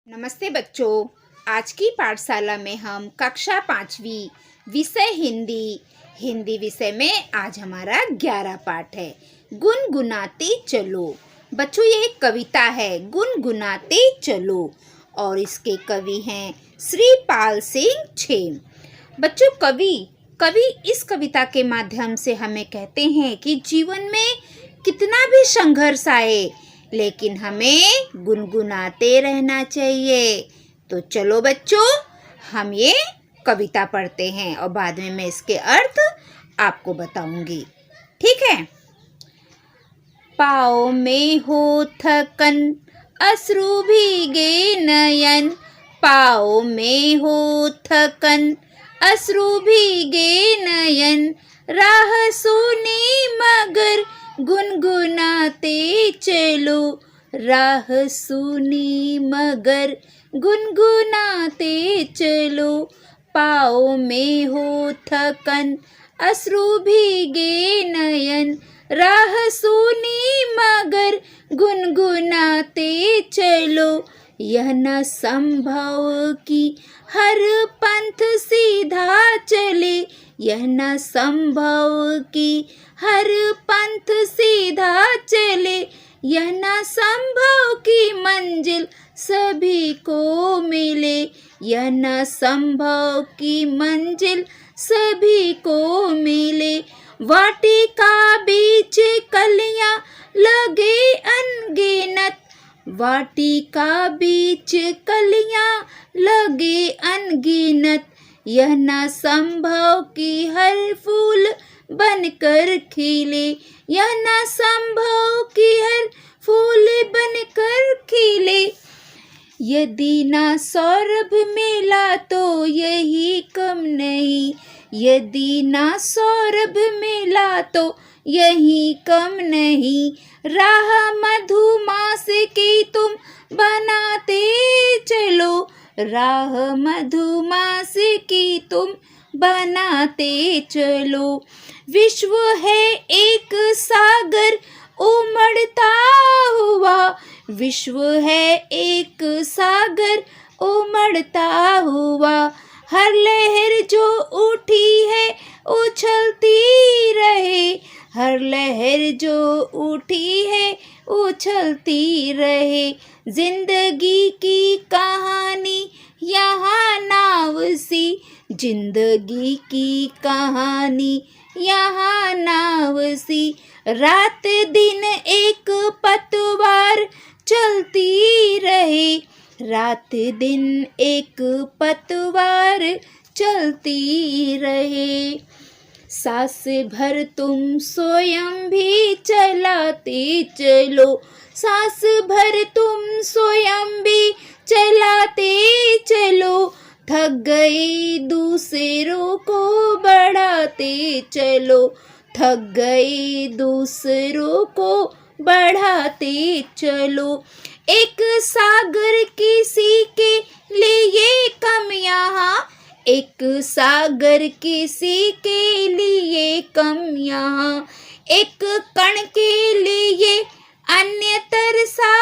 नमस्ते बच्चों। आज की पाठशाला में हम कक्षा 5वीं विषय हिंदी विषय में आज हमारा 11 पाठ है। गुनगुनाते चलो। बच्चों, ये एक कविता है, गुनगुनाते चलो, और इसके कवि हैं श्री पाल सिंह छेम। बच्चों, कवि इस कविता के माध्यम से हमें कहते हैं कि जीवन में कितना भी संघर्ष आए लेकिन हमें गुनगुनाते रहना चाहिए। तो चलो बच्चों, हम ये कविता पढ़ते हैं और बाद में मैं इसके अर्थ आपको बताऊंगी। ठीक है। पाँव में हो थकन, अश्रु भीगे नयन। पाँव में हो थकन, अश्रु भीगे नयन। राह सुनी मगर गुनगुनाते चलो। राह सुनी मगर गुनगुनाते चलो। पाँव में हो थकन, अश्रु भीगे नयन। राह सुनी मगर गुनगुनाते चलो। यह न संभव कि हर पंथ सीधा चले। यह न संभव कि हर पंथ सीधा चले। यह न संभव कि मंजिल सभी को मिले। यह न संभव कि मंजिल सभी को मिले। वाटिका बीच कलियां लगे अनगिनत। वाटिका बीच कलियां लगे अनगिनत। यह न संभव कि हर फूल बनकर खिले। यह न संभव कि हर फूल बनकर खिले। यदि ना सौरभ मिला तो यही कम नहीं। यदि ना सौरभ मिला तो यही कम नहीं। राह मधुमास की तुम बनाते चलो। राह मधुमास की तुम बनाते चलो। विश्व है एक सागर उमड़ता हुआ। विश्व है एक सागर उमड़ता हुआ। हर लहर जो उठी है उछलती रहे। हर लहर जो उठी है उछलती रहे। जिंदगी की कहानी यहाँ नाव सी। जिंदगी की कहानी यहाँ नाव सी। रात दिन एक पतवार चलती रहे। रात दिन एक पतवार चलती रहे। सांस भर तुम स्वयं भी चलाते चलो। सांस भर तुम स्वयं भी चलाते चलो। थक गए दूसरों को बढ़ाते चलो। थक गए दूसरों को बढ़ाते चलो। एक सागर किसी के लिए कम यहाँ। एक सागर किसी के लिए कम यहाँ। एक कण के लिए अन्य तरसा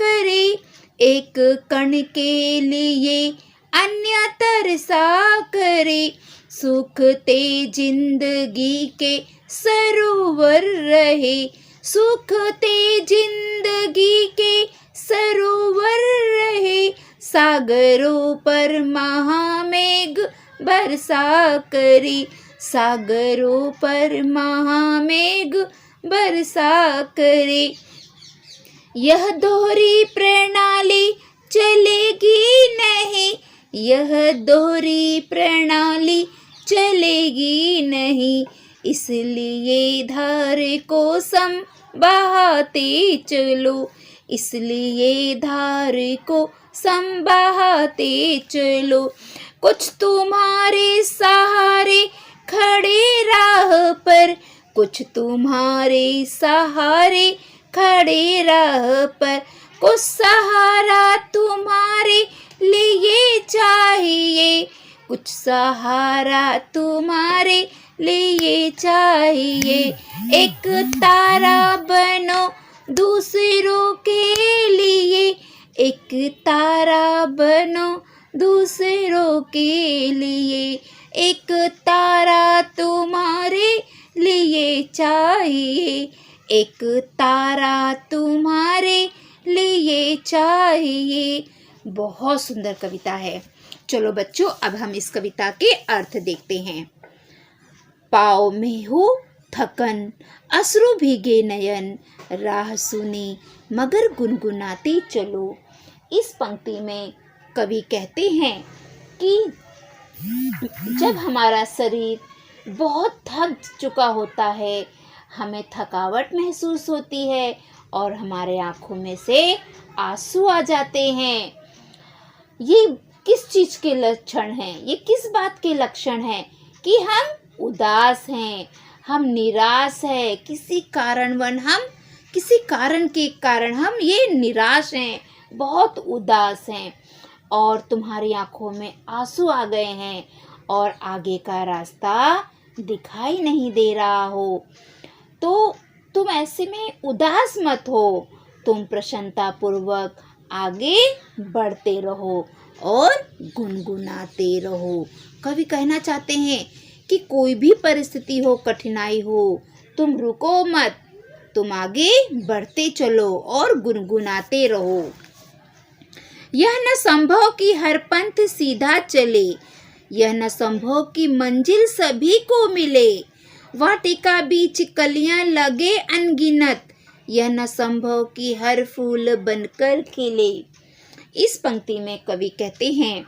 करे। एक कण के लिए अन्य तरसा करे। सूखते जिंदगी के सरोवर रहे। सूखते जिंदगी के सरोवर रहे। सागरों पर महामेघ बरसा करे। सागरों पर महामेघ बरसा करे। यह दोहरी प्रणाली चलेगी नहीं। यह दोहरी प्रणाली चलेगी नहीं। इसलिए धार को संबहाते चलो। इसलिए धार को संबहाते चलो। कुछ तुम्हारे सहारे खड़े राह पर। कुछ तुम्हारे सहारे खड़े राह पर। कुछ सहारा तुम्हारे लिए चाहिए। कुछ सहारा तुम्हारे लिए चाहिए। एक तारा बनो दूसरों के लिए। एक तारा बनो दूसरों के लिए, एक तारा तुम्हारे लिए चाहिए, एक तारा तुम्हारे लिए चाहिए। बहुत सुंदर कविता है। चलो बच्चों, अब हम इस कविता के अर्थ देखते हैं। पाँव में हो थकन, अश्रु भीगे नयन, राह सुनी मगर गुनगुनाते चलो। इस पंक्ति में कवि कहते हैं कि जब हमारा शरीर बहुत थक चुका होता है, हमें थकावट महसूस होती है और हमारे आँखों में से आंसू आ जाते हैं। ये किस चीज़ के लक्षण हैं? ये किस बात के लक्षण हैं? कि हम उदास हैं, हम निराश हैं, किसी कारण के कारण हम ये निराश हैं, बहुत उदास हैं और तुम्हारी आँखों में आंसू आ गए हैं और आगे का रास्ता दिखाई नहीं दे रहा हो। तो तुम ऐसे में उदास मत हो, तुम प्रसन्नतापूर्वक आगे बढ़ते रहो और गुनगुनाते रहो। कवि कहना चाहते हैं कि कोई भी परिस्थिति हो, कठिनाई हो, तुम रुको मत, तुम आगे बढ़ते चलो और गुनगुनाते रहो। यह न संभव कि हर पंथ सीधा चले, यह न संभव कि मंजिल सभी को मिले, वाटिका बीच कलियां लगे अनगिनत, यह न संभव कि हर फूल बनकर खिले। इस पंक्ति में कवि कहते हैं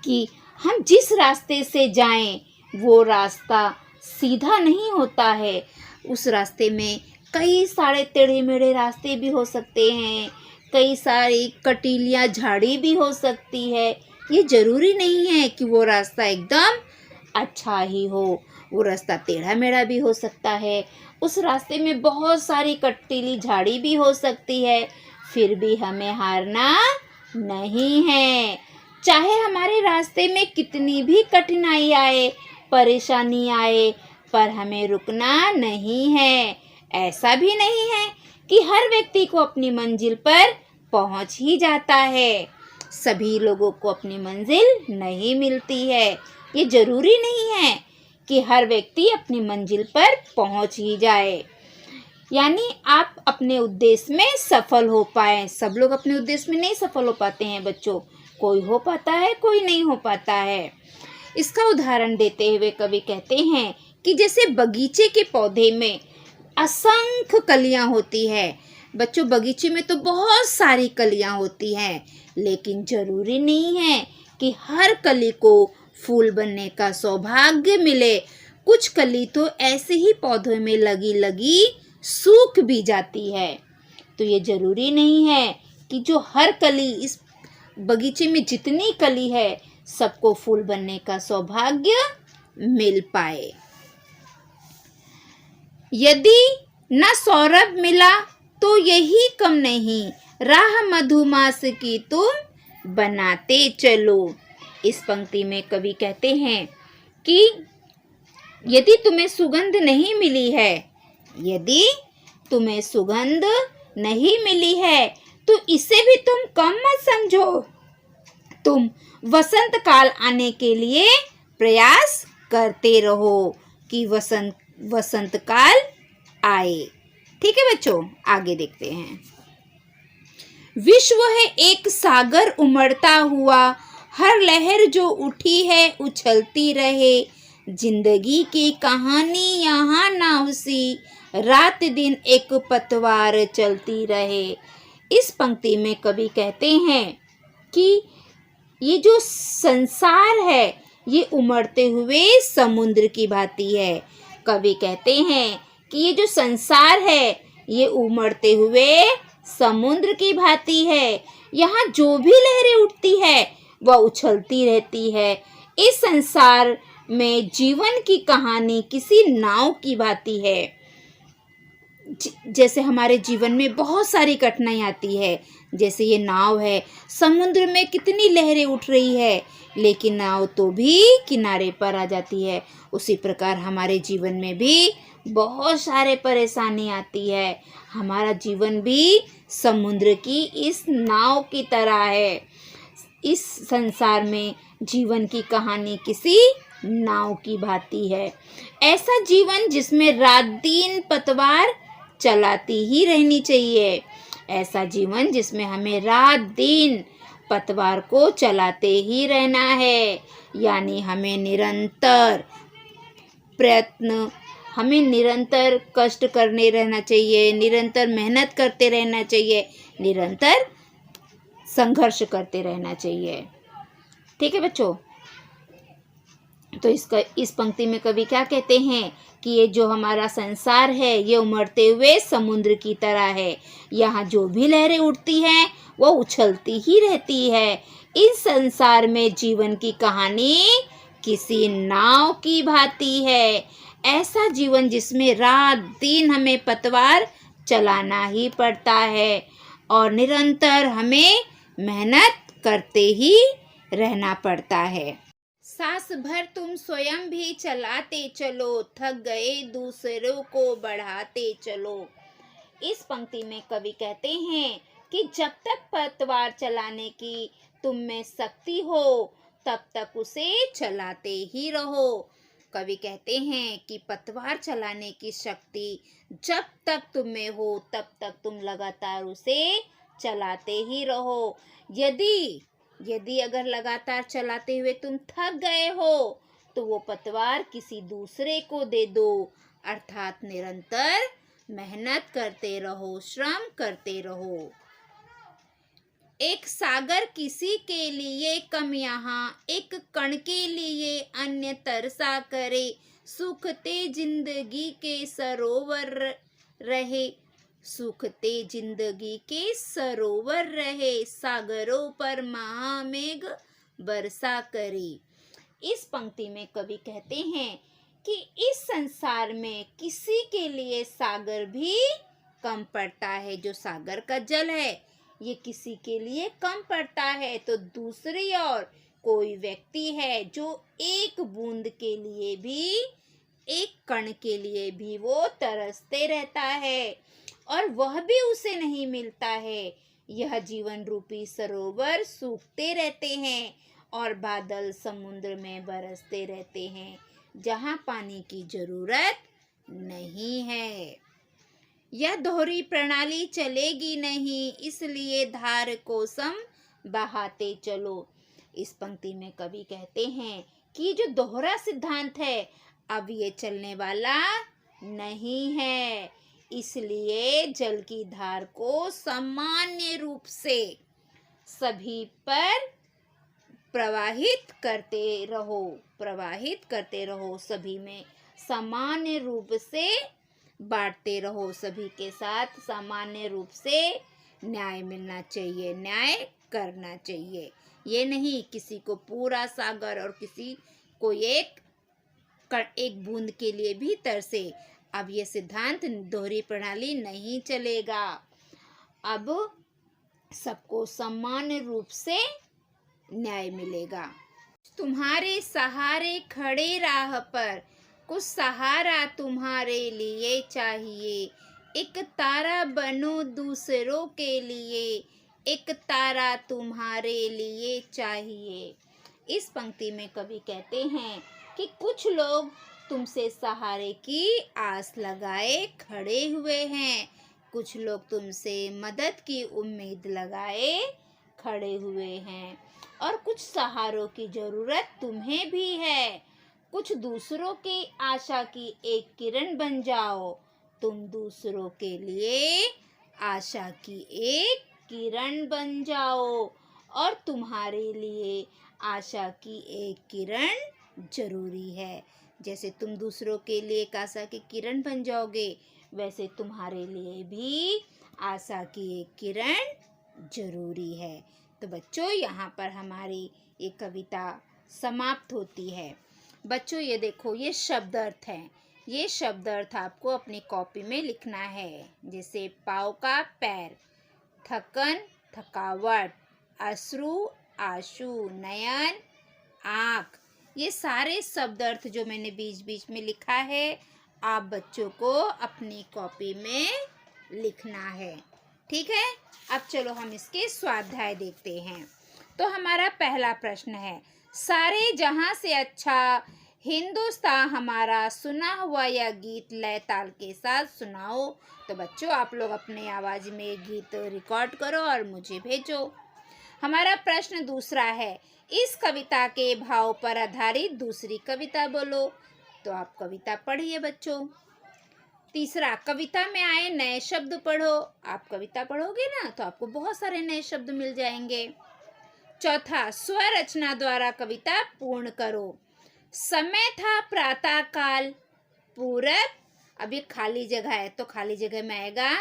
कि हम जिस रास्ते से जाएं वो रास्ता सीधा नहीं होता है। उस रास्ते में कई सारे टेढ़े मेढ़े रास्ते भी हो सकते हैं, कई सारी कटीलियाँ झाड़ी भी हो सकती है। ये ज़रूरी नहीं है कि वो रास्ता एकदम अच्छा ही हो, वो रास्ता टेढ़ा मेढ़ा भी हो सकता है। उस रास्ते में बहुत सारी कटीली झाड़ी भी हो सकती है, फिर भी हमें हारना नहीं है। चाहे हमारे रास्ते में कितनी भी कठिनाई आए, परेशानी आए, पर हमें रुकना नहीं है। ऐसा भी नहीं है कि हर व्यक्ति को अपनी मंजिल पर पहुंच ही जाता है। सभी लोगों को अपनी मंजिल नहीं मिलती है। ये ज़रूरी नहीं है कि हर व्यक्ति अपनी मंजिल पर पहुंच ही जाए, यानी आप अपने उद्देश्य में सफल हो पाए। सब लोग अपने उद्देश्य में नहीं सफल हो पाते हैं बच्चों, कोई हो पाता है, कोई नहीं हो पाता है। इसका उदाहरण देते हुए कवि कहते हैं कि जैसे बगीचे के पौधे में असंख्य कलियां होती है। बच्चों, बगीचे में तो बहुत सारी कलियां होती हैं, लेकिन ज़रूरी नहीं है कि हर कली को फूल बनने का सौभाग्य मिले। कुछ कली तो ऐसे ही पौधों में लगी लगी सूख भी जाती है। तो ये ज़रूरी नहीं है कि जो हर कली, इस बगीचे में जितनी कली है, सबको फूल बनने का सौभाग्य मिल पाए। यदि न सौरभ मिला तो यही कम नहीं, राह मधुमास की तुम बनाते चलो। इस पंक्ति में कवि कहते हैं कि यदि तुम्हें सुगंध नहीं मिली है, यदि तुम्हें सुगंध नहीं मिली है तो इसे भी तुम कम मत समझो। तुम वसंत काल आने के लिए प्रयास करते रहो कि वसंत काल आए। ठीक है बच्चों, आगे देखते हैं। विश्व है एक सागर उमड़ता हुआ, हर लहर जो उठी है उछलती रहे, जिंदगी की कहानी यहाँ ना उसी, रात दिन एक पतवार चलती रहे। इस पंक्ति में कवि कहते हैं कि ये जो संसार है ये उमड़ते हुए समुद्र की भांति है। कवि कहते हैं कि ये जो संसार है ये उमड़ते हुए समुद्र की भांति है। यहाँ जो भी लहरें उठती है वह उछलती रहती है। इस संसार में जीवन की कहानी किसी नाव की भांति है। जैसे हमारे जीवन में बहुत सारी कठिनाई आती है, जैसे ये नाव है, समुद्र में कितनी लहरें उठ रही है लेकिन नाव तो भी किनारे पर आ जाती है। उसी प्रकार हमारे जीवन में भी बहुत सारे परेशानी आती है। हमारा जीवन भी समुद्र की इस नाव की तरह है। इस संसार में जीवन की कहानी किसी नाव की भांति है। ऐसा जीवन जिसमें रात दिन पतवार चलाती ही रहनी चाहिए। ऐसा जीवन जिसमें हमें रात दिन पतवार को चलाते ही रहना है। यानी हमें निरंतर प्रयत्न, हमें निरंतर कष्ट करने रहना चाहिए, निरंतर मेहनत करते रहना चाहिए, निरंतर संघर्ष करते रहना चाहिए। ठीक है बच्चों। तो इस पंक्ति में कवि क्या कहते हैं कि ये जो हमारा संसार है ये उमड़ते हुए समुद्र की तरह है। यहाँ जो भी लहरें उठती हैं वो उछलती ही रहती है। इस संसार में जीवन की कहानी किसी नाव की भांति है। ऐसा जीवन जिसमें रात दिन हमें पतवार चलाना ही पड़ता है और निरंतर हमें मेहनत करते ही रहना पड़ता है। सांस भर तुम स्वयं भी चलाते चलो, थक गए दूसरों को बढ़ाते चलो। इस पंक्ति में कवि कहते हैं कि जब तक पतवार चलाने की तुम में शक्ति हो तब तक उसे चलाते ही रहो। कवि कहते हैं कि पतवार चलाने की शक्ति जब तक तुम में हो तब तक तुम लगातार उसे चलाते ही रहो। यदि अगर लगातार चलाते हुए तुम थक गए हो तो वो पतवार किसी दूसरे को दे दो। अर्थात निरंतर मेहनत करते रहो, श्रम करते रहो। एक सागर किसी के लिए कम यहाँ, एक कण के लिए अन्य तरसा करे। सूखते जिंदगी के सरोवर रहे, सूखते जिंदगी के सरोवर रहे, सागरों पर महामेघ बरसा करे। इस पंक्ति में कवि कहते हैं कि इस संसार में किसी के लिए सागर भी कम पड़ता है। जो सागर का जल है ये किसी के लिए कम पड़ता है, तो दूसरी ओर कोई व्यक्ति है जो एक बूंद के लिए भी, एक कण के लिए भी वो तरसते रहता है और वह भी उसे नहीं मिलता है। यह जीवन रूपी सरोवर सूखते रहते हैं और बादल समुद्र में बरसते रहते हैं जहाँ पानी की जरूरत नहीं है। यह दोहरी प्रणाली चलेगी नहीं, इसलिए धार को सम बहाते चलो। इस पंक्ति में कवि कहते हैं कि जो दोहरा सिद्धांत है अब ये चलने वाला नहीं है, इसलिए जल की धार को सामान्य रूप से सभी पर प्रवाहित करते रहो, सभी में सामान्य रूप से बांटते रहो, सभी के साथ सामान्य रूप से न्याय मिलना चाहिए, न्याय करना चाहिए। ये नहीं किसी को पूरा सागर और किसी को एक बूंद के लिए भी तरसे। अब ये सिद्धांत दोहरी प्रणाली नहीं चलेगा। अब सबको समान रूप से न्याय मिलेगा। तुम्हारे सहारे खड़े राह पर, कुछ सहारा तुम्हारे लिए चाहिए। एक तारा बनो दूसरों के लिए, एक तारा तुम्हारे लिए चाहिए। इस पंक्ति में कवि कहते हैं कि कुछ लोग तुमसे सहारे की आस लगाए खड़े हुए हैं, कुछ लोग तुमसे मदद की उम्मीद लगाए खड़े हुए हैं और कुछ सहारों की जरूरत तुम्हें भी है। कुछ दूसरों की आशा की एक किरण बन जाओ। तुम दूसरों के लिए आशा की एक किरण बन जाओ और तुम्हारे लिए आशा की एक किरण जरूरी है। जैसे तुम दूसरों के लिए एक आशा की किरण बन जाओगे, वैसे तुम्हारे लिए भी आशा की एक किरण जरूरी है। तो बच्चों यहाँ पर हमारी ये कविता समाप्त होती है। बच्चों ये देखो, ये शब्द अर्थ हैं। ये शब्द अर्थ आपको अपनी कॉपी में लिखना है। जैसे पाँव का पैर, थकन थकावट, अश्रु आंसू, नयन आँख। ये सारे शब्द अर्थ जो मैंने बीच बीच में लिखा है आप बच्चों को अपनी कॉपी में लिखना है। ठीक है, अब चलो हम इसके स्वाध्याय देखते हैं। तो हमारा पहला प्रश्न है, सारे जहां से अच्छा हिंदुस्तान हमारा, सुना हुआ यह गीत लय ताल के साथ सुनाओ। तो बच्चों आप लोग अपने आवाज़ में गीत रिकॉर्ड करो और मुझे भेजो। हमारा प्रश्न दूसरा है, इस कविता के भाव पर आधारित दूसरी कविता बोलो। तो आप कविता पढ़िए बच्चों। तीसरा, कविता में आए नए शब्द पढ़ो। आप कविता पढ़ोगे ना तो आपको बहुत सारे नए शब्द मिल जाएंगे। चौथा, स्वर रचना द्वारा कविता पूर्ण करो। समय था प्रातः काल, पूरब, अब ये खाली जगह है तो खाली जगह में आएगा,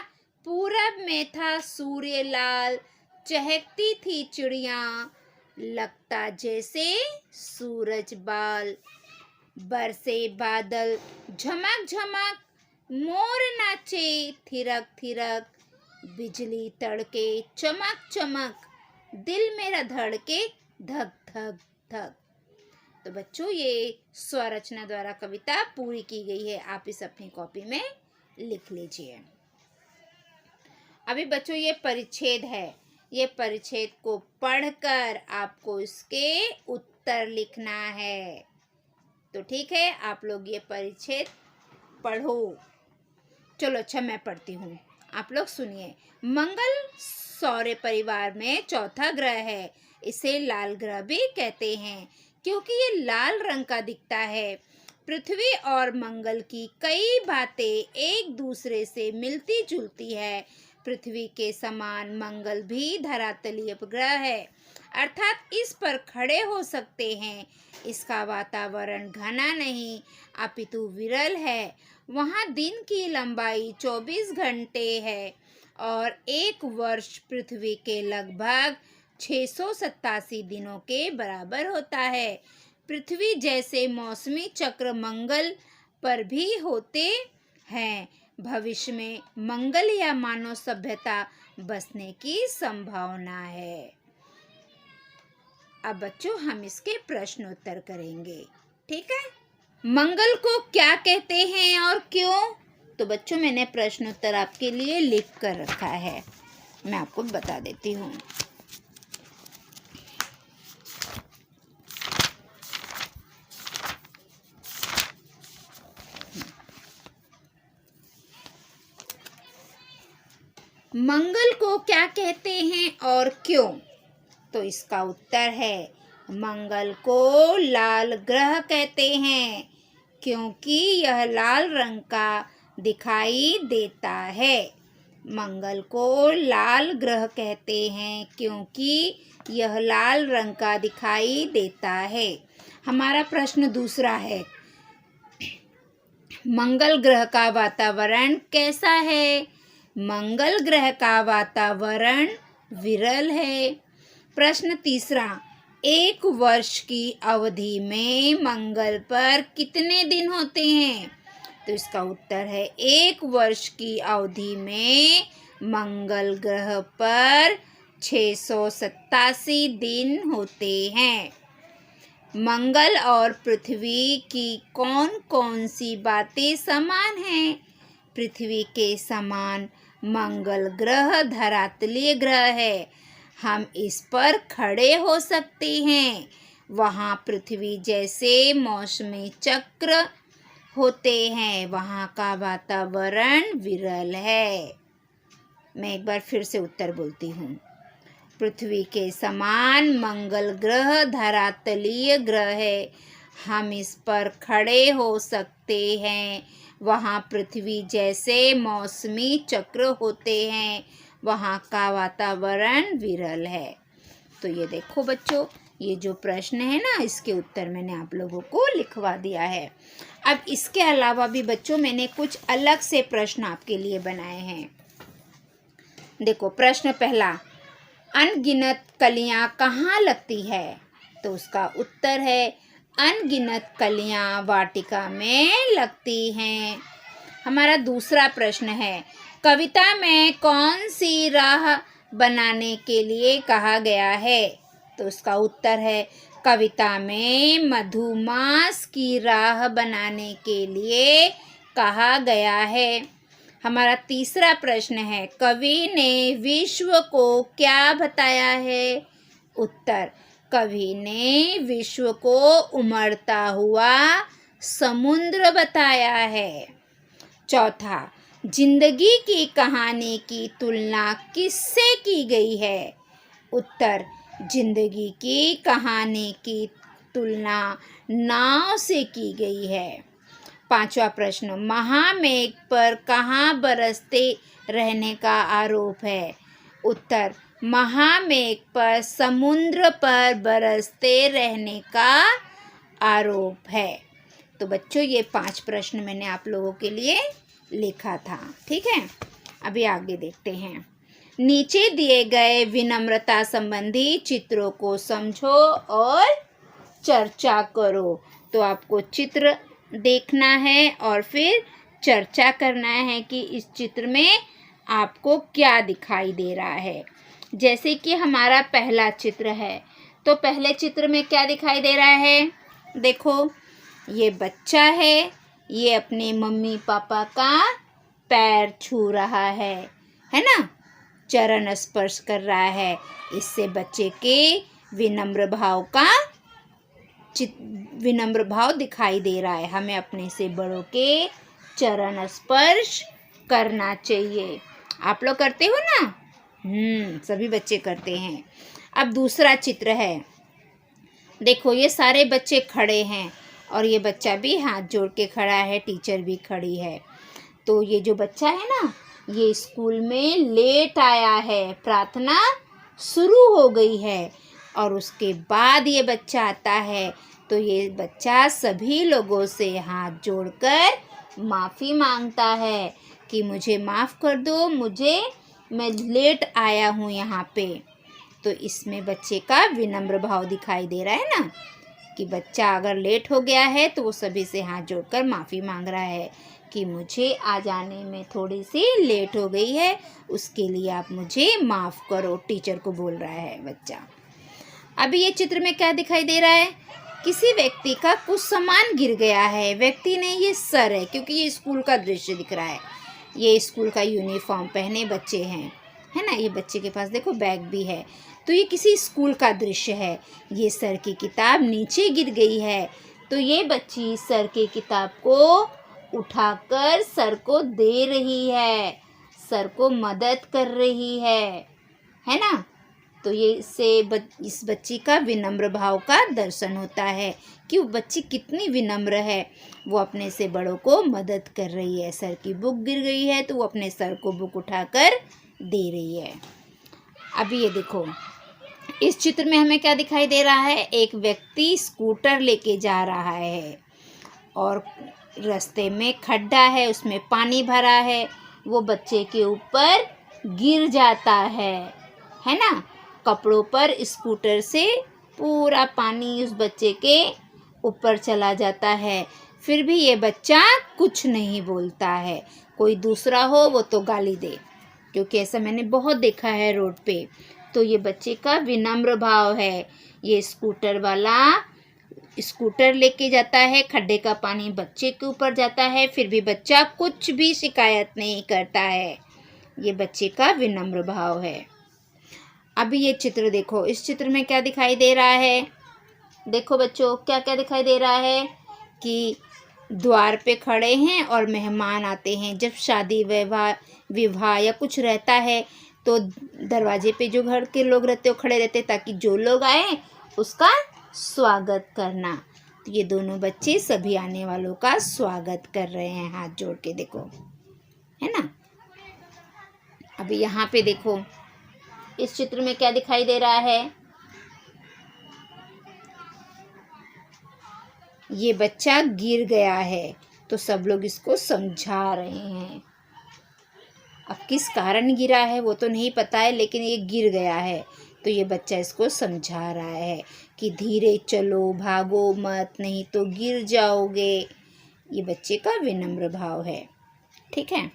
पूरब में था सूर्य लाल, चहकती थी चिड़िया, लगता जैसे सूरज बाल, बरसे बादल झमक झमक, मोर नाचे थिरक थिरक, बिजली तड़के चमक चमक, दिल मेरा धड़के धक धक धक। तो बच्चों ये स्वरचना द्वारा कविता पूरी की गई है। आप इस अपनी कॉपी में लिख लीजिए। अभी बच्चों ये परिच्छेद है, ये परिच्छेद को पढ़कर आपको इसके उत्तर लिखना है। तो ठीक है, आप लोग ये परिच्छेद पढ़ो। चलो अच्छा मैं पढ़ती हूँ, आप लोग सुनिए। मंगल सौर परिवार में चौथा ग्रह है। इसे लाल ग्रह भी कहते हैं क्योंकि ये लाल रंग का दिखता है। पृथ्वी और मंगल की कई बातें एक दूसरे से मिलती जुलती है। पृथ्वी के समान मंगल भी धरातलीय उपग्रह है, अर्थात इस पर खड़े हो सकते हैं। इसका वातावरण घना नहीं अपितु विरल है। वहाँ दिन की लंबाई 24 घंटे है और एक वर्ष पृथ्वी के लगभग 687 दिनों के बराबर होता है। पृथ्वी जैसे मौसमी चक्र मंगल पर भी होते हैं। भविष्य में मंगल या मानव सभ्यता बसने की संभावना है। अब बच्चों हम इसके प्रश्नोत्तर करेंगे। ठीक है, मंगल को क्या कहते हैं और क्यों? तो बच्चों मैंने प्रश्नोत्तर आपके लिए लिख कर रखा है, मैं आपको बता देती हूँ। मंगल को क्या कहते हैं और क्यों? तो इसका उत्तर है, मंगल को लाल ग्रह कहते हैं क्योंकि यह लाल रंग का दिखाई देता है। मंगल को लाल ग्रह कहते हैं क्योंकि यह लाल रंग का दिखाई देता है। हमारा प्रश्न दूसरा है, मंगल ग्रह का वातावरण कैसा है? मंगल ग्रह का वातावरण विरल है। प्रश्न तीसरा, एक वर्ष की अवधि में मंगल पर कितने दिन होते हैं? तो इसका उत्तर है, एक वर्ष की अवधि में मंगल ग्रह पर 687 दिन होते हैं। मंगल और पृथ्वी की कौन कौन सी बातें समान हैं? पृथ्वी के समान मंगल ग्रह धरातलीय ग्रह है। हम इस पर खड़े हो सकते हैं। वहाँ पृथ्वी जैसे मौसमी चक्र होते हैं। वहाँ का वातावरण विरल है। मैं एक बार फिर से उत्तर बोलती हूँ। पृथ्वी के समान मंगल ग्रह धरातलीय ग्रह है। हम इस पर खड़े हो सकते हैं। वहाँ पृथ्वी जैसे मौसमी चक्र होते हैं। वहाँ का वातावरण विरल है। तो ये देखो बच्चों, ये जो प्रश्न है ना, इसके उत्तर मैंने आप लोगों को लिखवा दिया है। अब इसके अलावा भी बच्चों मैंने कुछ अलग से प्रश्न आपके लिए बनाए हैं। देखो प्रश्न पहला, अनगिनत कलियां कहाँ लगती है? तो उसका उत्तर है, अनगिनत कलियां वाटिका में लगती हैं। हमारा दूसरा प्रश्न है, कविता में कौन सी राह बनाने के लिए कहा गया है? तो उसका उत्तर है, कविता में मधुमास की राह बनाने के लिए कहा गया है? हमारा तीसरा प्रश्न है, कवि ने विश्व को क्या बताया है? उत्तर, कवि ने विश्व को उमड़ता हुआ समुद्र बताया है। चौथा, जिंदगी की कहानी की तुलना किससे की गई है? उत्तर, जिंदगी की कहानी की तुलना नाव से की गई है। पांचवा प्रश्न, महामेघ पर कहाँ बरसते रहने का आरोप है? उत्तर, महामेघ पर समुद्र पर बरसते रहने का आरोप है। तो बच्चों, ये 5 प्रश्न मैंने आप लोगों के लिए लिखा था। ठीक है, अभी आगे देखते हैं। नीचे दिए गए विनम्रता संबंधी चित्रों को समझो और चर्चा करो। तो आपको चित्र देखना है और फिर चर्चा करना है कि इस चित्र में आपको क्या दिखाई दे रहा है। जैसे कि हमारा पहला चित्र है, तो पहले चित्र में क्या दिखाई दे रहा है? देखो, ये बच्चा है, ये अपने मम्मी पापा का पैर छू रहा है ना, चरण स्पर्श कर रहा है। इससे बच्चे के विनम्र भाव दिखाई दे रहा है। हमें अपने से बड़ों के चरण स्पर्श करना चाहिए। आप लोग करते हो ना? सभी बच्चे करते हैं। अब दूसरा चित्र है, देखो ये सारे बच्चे खड़े हैं और ये बच्चा भी हाथ जोड़ के खड़ा है, टीचर भी खड़ी है। तो ये जो बच्चा है ना, ये स्कूल में लेट आया है, प्रार्थना शुरू हो गई है और उसके बाद ये बच्चा आता है। तो ये बच्चा सभी लोगों से हाथ जोड़कर माफ़ी मांगता है कि मुझे माफ़ कर दो, मैं लेट आया हूँ यहाँ पे। तो इसमें बच्चे का विनम्र भाव दिखाई दे रहा है ना, कि बच्चा अगर लेट हो गया है तो वो सभी से हाथ जोड़कर माफ़ी मांग रहा है कि मुझे आ जाने में थोड़ी सी लेट हो गई है, उसके लिए आप मुझे माफ़ करो, टीचर को बोल रहा है बच्चा। अभी ये चित्र में क्या दिखाई दे रहा है? किसी व्यक्ति का कुछ सामान गिर गया है। व्यक्ति नहीं, ये सर है, क्योंकि ये स्कूल का दृश्य दिख रहा है। ये स्कूल का यूनिफॉर्म पहने बच्चे हैं, है ना। ये बच्चे के पास देखो बैग भी है। तो ये किसी स्कूल का दृश्य है। ये सर की किताब नीचे गिर गई है, तो ये बच्ची सर की किताब को उठाकर सर को दे रही है, सर को मदद कर रही है ना। तो ये इससे इस बच्ची का विनम्र भाव का दर्शन होता है कि वो बच्ची कितनी विनम्र है। वो अपने से बड़ों को मदद कर रही है। सर की बुक गिर गई है तो वो अपने सर को बुक उठाकर दे रही है। अभी ये देखो, इस चित्र में हमें क्या दिखाई दे रहा है? एक व्यक्ति स्कूटर लेके जा रहा है और रास्ते में खड्डा है, उसमें पानी भरा है। वो बच्चे के ऊपर गिर जाता है ना। कपड़ों पर स्कूटर से पूरा पानी उस बच्चे के ऊपर चला जाता है। फिर भी ये बच्चा कुछ नहीं बोलता है। कोई दूसरा हो वो तो गाली दे, क्योंकि ऐसा मैंने बहुत देखा है रोड पे। तो ये बच्चे का विनम्र भाव है। ये स्कूटर वाला स्कूटर लेके जाता है, खड्डे का पानी बच्चे के ऊपर जाता है, फिर भी बच्चा कुछ भी शिकायत नहीं करता है। ये बच्चे का विनम्र भाव है। अभी ये चित्र देखो, इस चित्र में क्या दिखाई दे रहा है? देखो बच्चों, क्या क्या दिखाई दे रहा है कि द्वार पे खड़े हैं और मेहमान आते हैं। जब शादी विवाह या कुछ रहता है तो दरवाजे पे जो घर के लोग रहते हैं वो खड़े रहते हैं, ताकि जो लोग आए उसका स्वागत करना। तो ये दोनों बच्चे सभी आने वालों का स्वागत कर रहे हैं हाथ जोड़ के, देखो, है ना। अभी यहाँ पे देखो, इस चित्र में क्या दिखाई दे रहा है? ये बच्चा गिर गया है तो सब लोग इसको समझा रहे हैं। अब किस कारण गिरा है वो तो नहीं पता है, लेकिन ये गिर गया है तो ये बच्चा इसको समझा रहा है कि धीरे चलो, भागो मत, नहीं तो गिर जाओगे। ये बच्चे का विनम्र भाव है। ठीक है।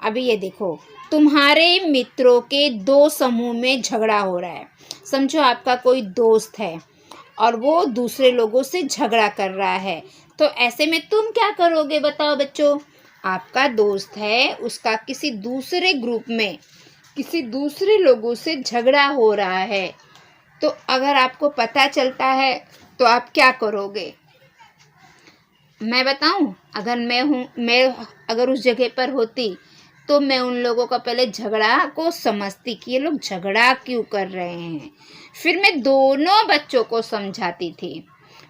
अभी ये देखो, तुम्हारे मित्रों के 2 समूह में झगड़ा हो रहा है। समझो आपका कोई दोस्त है और वो दूसरे लोगों से झगड़ा कर रहा है, तो ऐसे में तुम क्या करोगे? बताओ बच्चों। आपका दोस्त है, उसका किसी दूसरे ग्रुप में किसी दूसरे लोगों से झगड़ा हो रहा है, तो अगर आपको पता चलता है तो आप क्या करोगे? मैं बताऊं, अगर मैं अगर उस जगह पर होती तो मैं उन लोगों का पहले झगड़ा को समझती कि ये लोग झगड़ा क्यों कर रहे हैं। फिर मैं दोनों बच्चों को समझाती थी।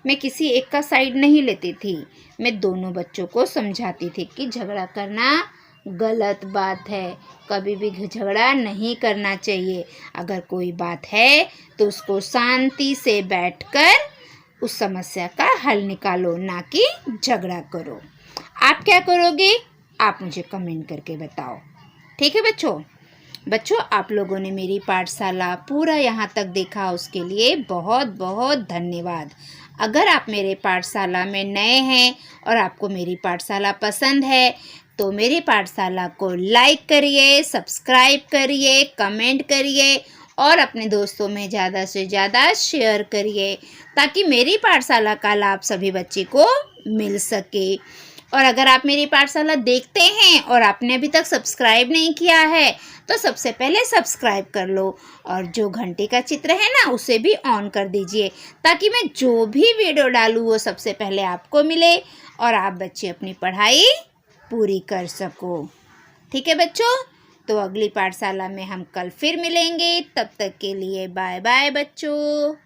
मैं किसी एक का साइड नहीं लेती थी, मैं दोनों बच्चों को समझाती थी कि झगड़ा करना गलत बात है, कभी भी झगड़ा नहीं करना चाहिए। अगर कोई बात है तो उसको शांति से बैठकर उस समस्या का हल निकालो, ना कि झगड़ा करो। आप क्या करोगे? आप मुझे कमेंट करके बताओ। ठीक है बच्चों, आप लोगों ने मेरी पाठशाला पूरा यहाँ तक देखा, उसके लिए बहुत बहुत धन्यवाद। अगर आप मेरे पाठशाला में नए हैं और आपको मेरी पाठशाला पसंद है तो मेरी पाठशाला को लाइक करिए, सब्सक्राइब करिए, कमेंट करिए और अपने दोस्तों में ज़्यादा से ज़्यादा शेयर करिए, ताकि मेरी पाठशाला का लाभ सभी बच्चे को मिल सके। और अगर आप मेरी पाठशाला देखते हैं और आपने अभी तक सब्सक्राइब नहीं किया है तो सबसे पहले सब्सक्राइब कर लो और जो घंटी का चित्र है ना उसे भी ऑन कर दीजिए, ताकि मैं जो भी वीडियो डालूँ वो सबसे पहले आपको मिले और आप बच्चे अपनी पढ़ाई पूरी कर सको। ठीक है बच्चों, तो अगली पाठशाला में हम कल फिर मिलेंगे। तब तक के लिए बाय बाय बच्चों।